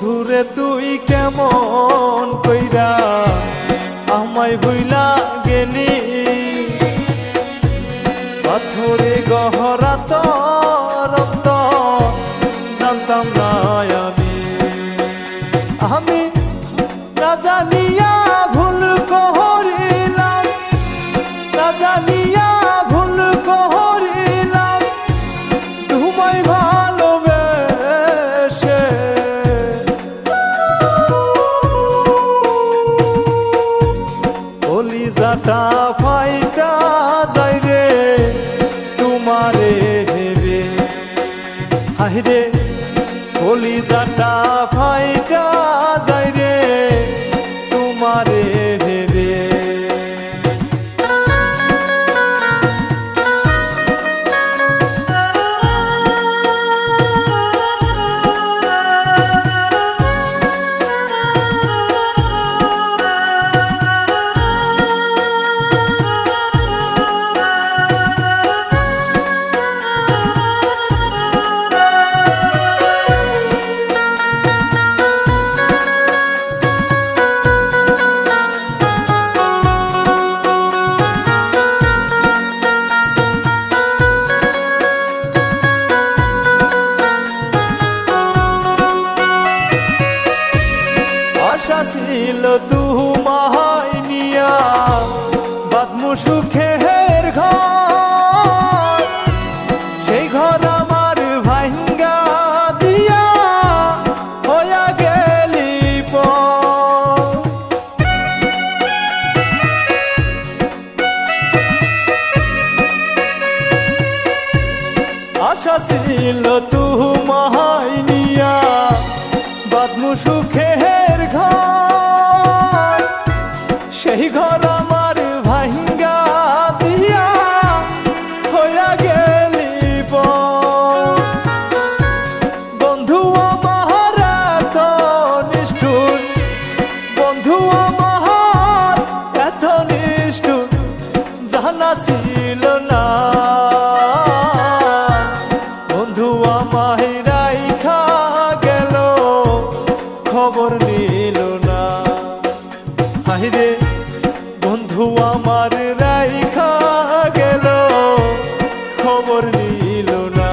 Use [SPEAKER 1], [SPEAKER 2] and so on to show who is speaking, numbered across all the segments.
[SPEAKER 1] বন্ধুরে তুই কেমন কইরা আমায় ভুইলা গেলি, পাথরে গহরা তোর জানতাম না আমি না জানিয়া ভুল করিলাম, না জানিয়া ভুল করিলাম তোমায় ভালোবেসে। কলিজাটা ফাইটা যাই রে তোমারে ভেবে, হায়রে কলিজাটা ফাইটা যাই রে তোমারে ভেবে। আশা ছিল তোমায় নিয়া বাঁধমু সুখের ঘর, সেই ঘর আমার ভাঙ্গা দিয়া হইয়া গেলি পর। আশা ছিল তোমায় নিয়া বাঁধমু সুখের ঘর, সেই ঘর আমার ভাঙ্গা দিয়া হইয়া গেলি পর। বন্ধু আমার এত নিষ্ঠুর, বন্ধু আমার এত নিষ্ঠুর জানা ছিল না। বন্ধু আমায় রাইখা গেল খবর নিল না, হায়রে বন্ধু আমার রাইখা গেল খবর নিল না।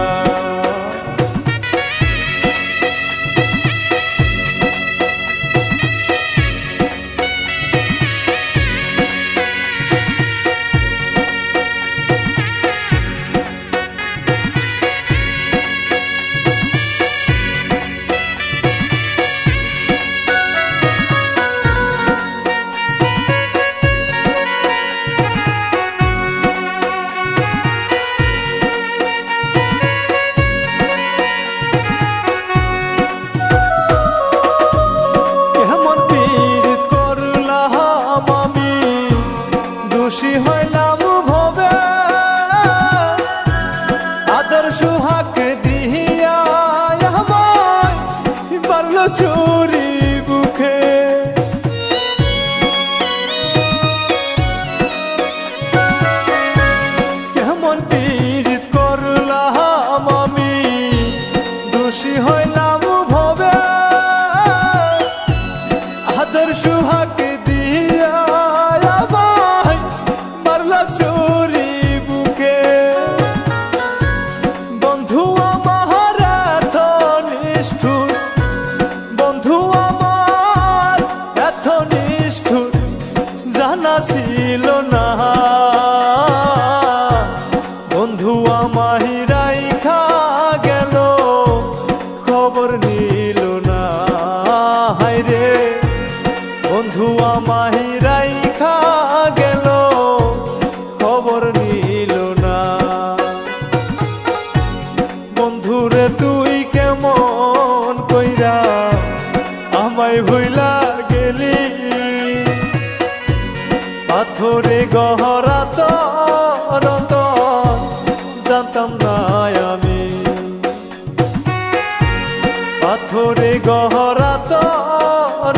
[SPEAKER 1] খুশি হইলাম ভবে আদর সুহাগ দিয়া আমায় মারল ছুরি বুকে। কেমন পীড়িত করলাম আমি, দোষী হইলাম ভবে আদর সুহাগ দিয়া ছুরি বুকে। বন্ধু আমার এত নিষ্ঠুর, বন্ধু আমার এত নিষ্ঠুর জানা ছিল না। বন্ধু আমায় রাইখা গেল খবর নিল না, হায়রে বন্ধু আমায় রাইখা গেল খবর নিল না। বন্ধুরে তুই কেমন কইরা আমায় ভুইলা গেলি, পাথরে গহরা তোর জানতাম না আমি, পাথরে গহরা তোর